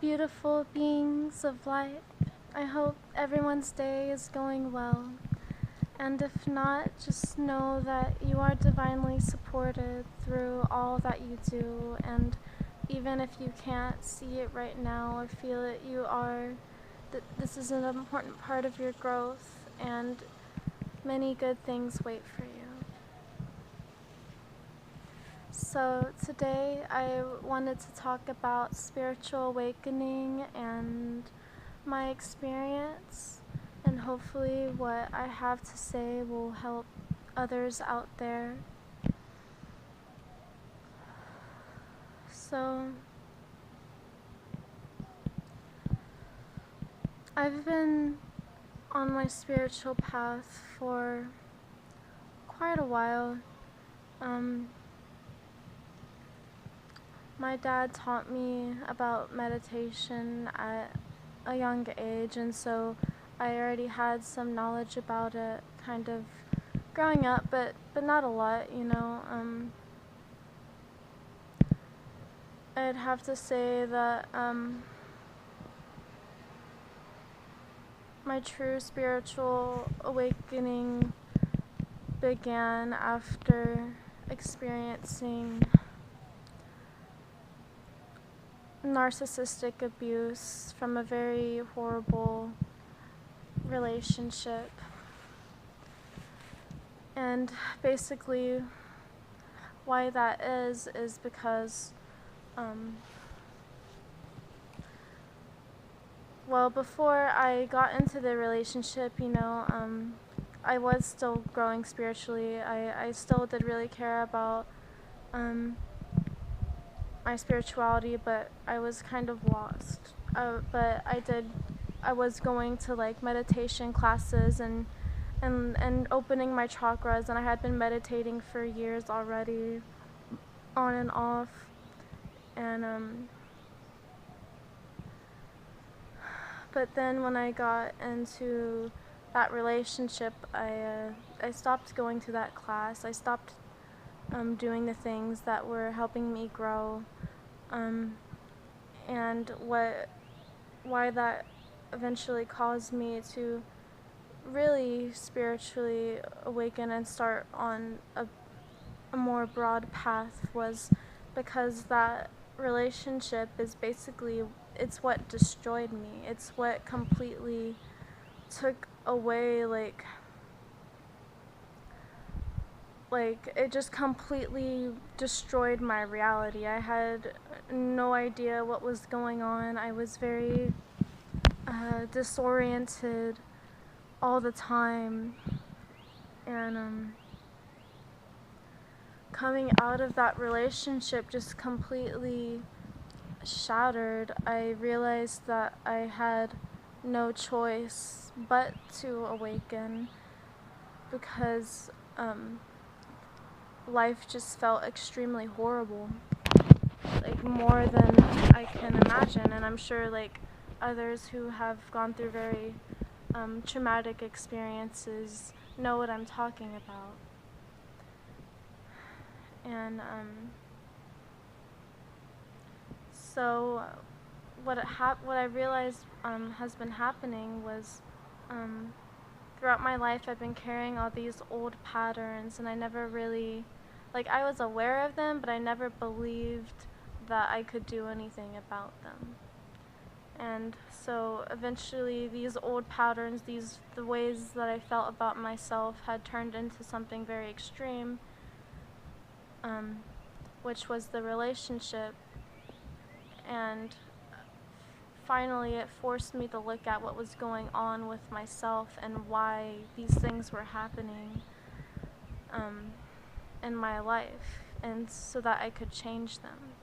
beautiful beings of light. I hope everyone's day is going well. And if not, just know that you are divinely supported through all that you do. And even if you can't see it right now or feel it, you are, this is an important part of your growth, and many good things wait for you. So today I wanted to talk about spiritual awakening and my experience, and hopefully what I have to say will help others out there. So I've been on my spiritual path for quite a while. My dad taught me about meditation at a young age, and so I already had some knowledge about it kind of growing up, but not a lot, you know. I'd have to say that my true spiritual awakening began after experiencing narcissistic abuse from a very horrible relationship. And basically why that is because well, before I got into the relationship, you know, I was still growing spiritually. I still did really care about my spirituality, but I was kind of lost. But I was going to like meditation classes and opening my chakras, and I had been meditating for years already, on and off, and but then when I got into that relationship, I stopped going to that class. I stopped doing the things that were helping me grow, and why that eventually caused me to really spiritually awaken and start on a more broad path was because that relationship is basically, it's what destroyed me. It's what completely took away, like it just completely destroyed my reality. I had no idea what was going on. I was very disoriented all the time, and coming out of that relationship just completely shattered. I realized that I had no choice but to awaken because life just felt extremely horrible, like more than I can imagine. And I'm sure like others who have gone through very traumatic experiences know what I'm talking about. And so what I realized has been happening was throughout my life I've been carrying all these old patterns, and I never really, like, I was aware of them, but I never believed that I could do anything about them. And so eventually these old patterns, the ways that I felt about myself had turned into something very extreme, which was the relationship. And finally it forced me to look at what was going on with myself and why these things were happening in my life, and so that I could change them,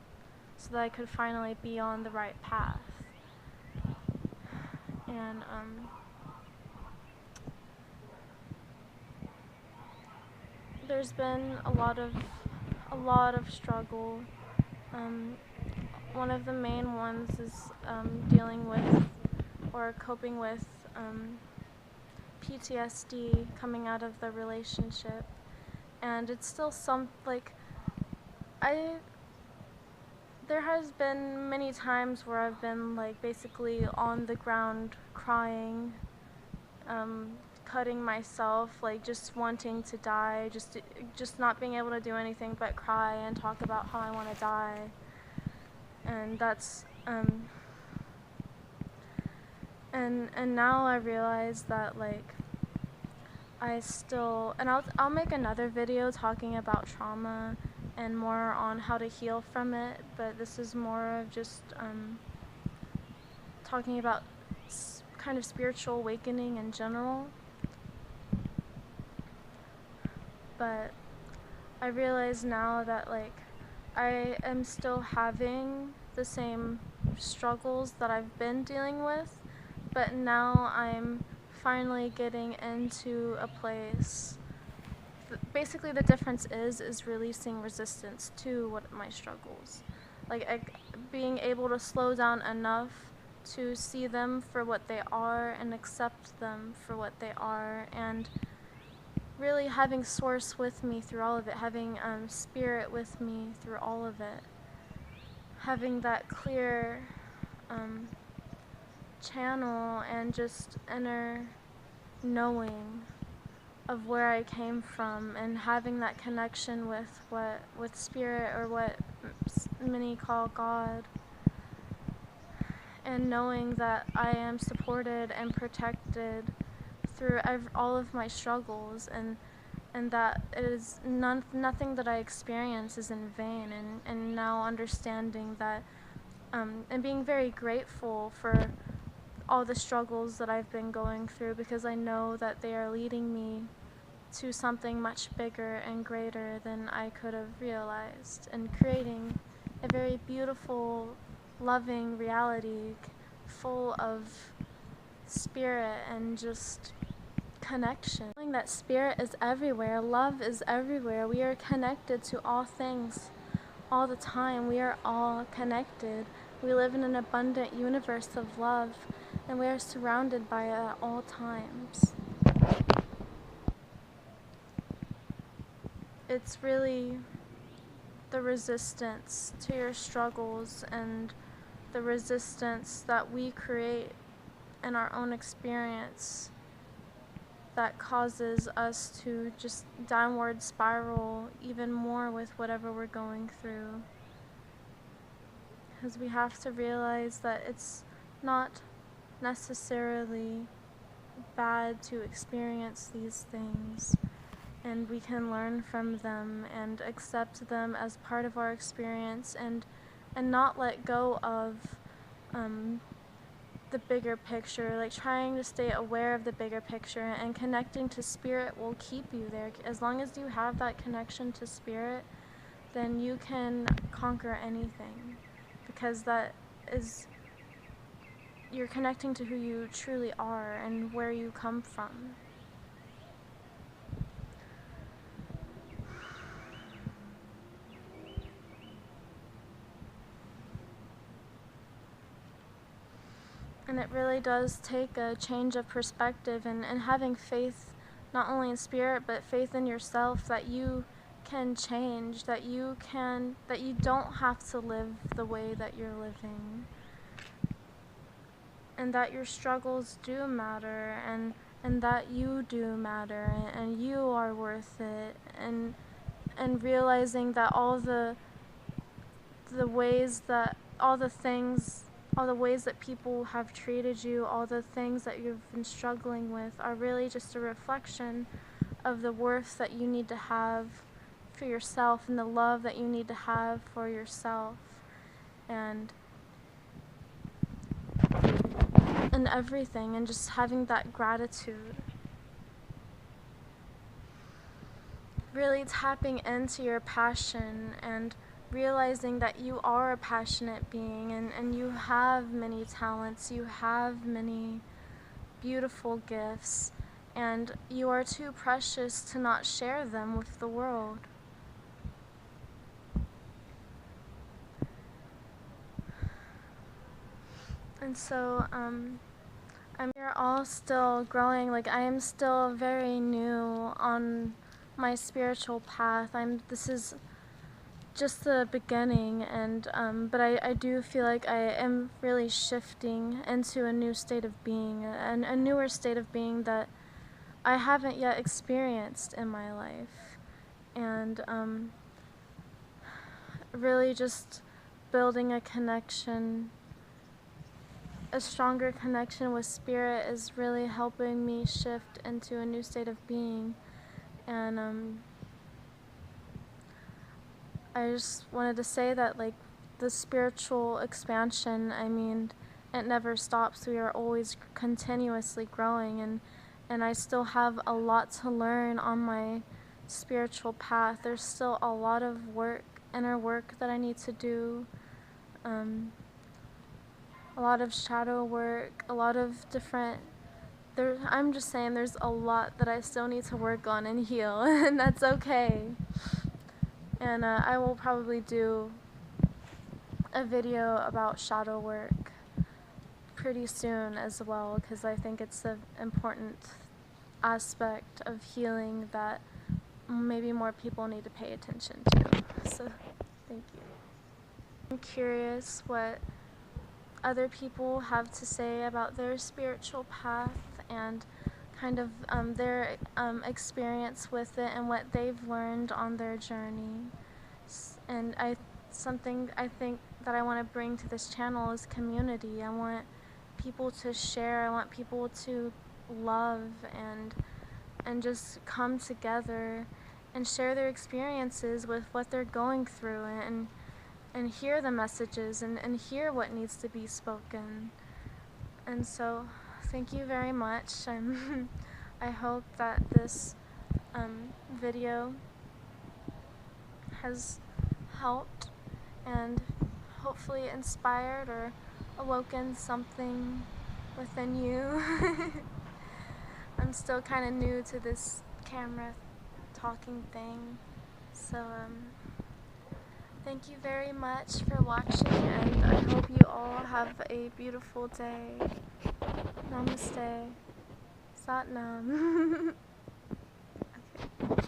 so that I could finally be on the right path. And there's been a lot of struggle. One of the main ones is dealing with or coping with PTSD coming out of the relationship. And it's still there has been many times where I've been like basically on the ground crying, cutting myself, like just wanting to die, just not being able to do anything but cry and talk about how I want to die. And that's and now I realize that like I still, and I'll make another video talking about trauma and more on how to heal from it, but this is more of just talking about kind of spiritual awakening in general. But I realize now that like I am still having the same struggles that I've been dealing with, but now I'm finally getting into a place. Basically the difference is releasing resistance to my struggles. Like being able to slow down enough to see them for what they are and accept them for what they are, and really having Source with me through all of it, having Spirit with me through all of it, having that clear channel and just inner knowing of where I came from, and having that connection with Spirit, or what many call God, and knowing that I am supported and protected through all of my struggles, and that it is nothing that I experience is in vain, and now understanding that and being very grateful for all the struggles that I've been going through, because I know that they are leading me to something much bigger and greater than I could have realized, and creating a very beautiful, loving reality full of spirit and just connection. Knowing that Spirit is everywhere, love is everywhere, we are connected to all things all the time, we are all connected. We live in an abundant universe of love, and we are surrounded by it at all times. It's really the resistance to your struggles and the resistance that we create in our own experience that causes us to just downward spiral even more with whatever we're going through. Because we have to realize that it's not necessarily bad to experience these things, and we can learn from them and accept them as part of our experience, and not let go of the bigger picture, like trying to stay aware of the bigger picture, and connecting to Spirit will keep you there. As long as you have that connection to Spirit, then you can conquer anything, because that is, you're connecting to who you truly are and where you come from. And it really does take a change of perspective, and having faith not only in Spirit but faith in yourself, that you can change, that you don't have to live the way that you're living, and that your struggles do matter, and that you do matter, and you are worth it, and realizing that all the ways that all the ways that people have treated you, all the things that you've been struggling with, are really just a reflection of the worth that you need to have for yourself, and the love that you need to have for yourself, and everything, and just having that gratitude. Really tapping into your passion and realizing that you are a passionate being, and you have many talents, you have many beautiful gifts, and you are too precious to not share them with the world. And so, we're all still growing. Like, I am still very new on my spiritual path. This is just the beginning, and but I do feel like I am really shifting into a new state of being, a newer state of being that I haven't yet experienced in my life, and really just building a connection, a stronger connection with spirit is really helping me shift into a new state of being. And I just wanted to say that, like, the spiritual expansion, I mean, it never stops. We are always continuously growing, and I still have a lot to learn on my spiritual path. There's still a lot of work, inner work that I need to do, a lot of shadow work, a lot of different, I'm just saying there's a lot that I still need to work on and heal, and that's okay. And I will probably do a video about shadow work pretty soon as well, because I think it's an important aspect of healing that maybe more people need to pay attention to. So, thank you. I'm curious what other people have to say about their spiritual path and kind of their experience with it and what they've learned on their journey. And something I think that I want to bring to this channel is community. I want people to share. I want people to love and just come together and share their experiences with what they're going through, and hear the messages and hear what needs to be spoken. And so, thank you very much. I hope that this video has helped and hopefully inspired or awoken something within you. I'm still kind of new to this camera talking thing, so thank you very much for watching, and I hope you all have a beautiful day. Namaste. Sat Nam. Okay.